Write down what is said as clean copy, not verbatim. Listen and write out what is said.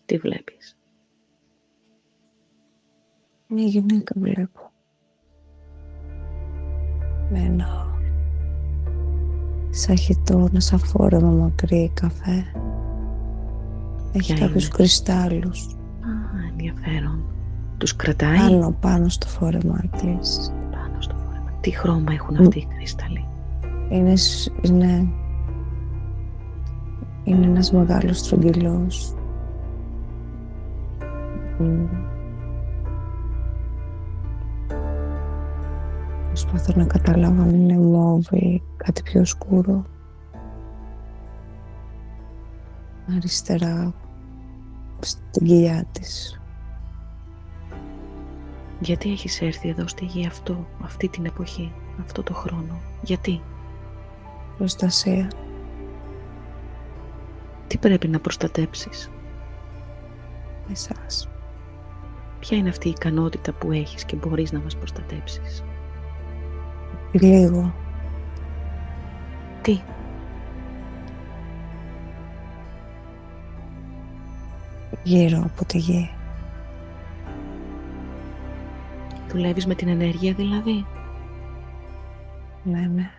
Τι βλέπεις? Μια γυναίκα βλέπω. Με ένα σαχητό, ένα σαφόρεμα μακρύ καφέ. Έχει κάποιους κρυστάλλους. Ενδιαφέρον. Τους κρατάει? Πάνω στο φόρεμά της. Πάνω στο φόρεμα. Τι χρώμα έχουν αυτοί οι κρυστάλλοι? Είναι ένας μεγάλος στρογγυλός. Προσπαθώ να καταλάβω αν είναι μόβ ή κάτι πιο σκούρο. Αριστερά στην κοιλιά της. Γιατί έχεις έρθει εδώ στη γη αυτή την εποχή, αυτό το χρόνο? Γιατί? Προστασία. Τι πρέπει να προστατέψεις? Εσάς. Ποια είναι αυτή η ικανότητα που έχεις και μπορείς να μας προστατέψεις? Λίγο. Τι? Γύρω από τη γη. Δουλεύεις με την ενέργεια δηλαδή? Ναι.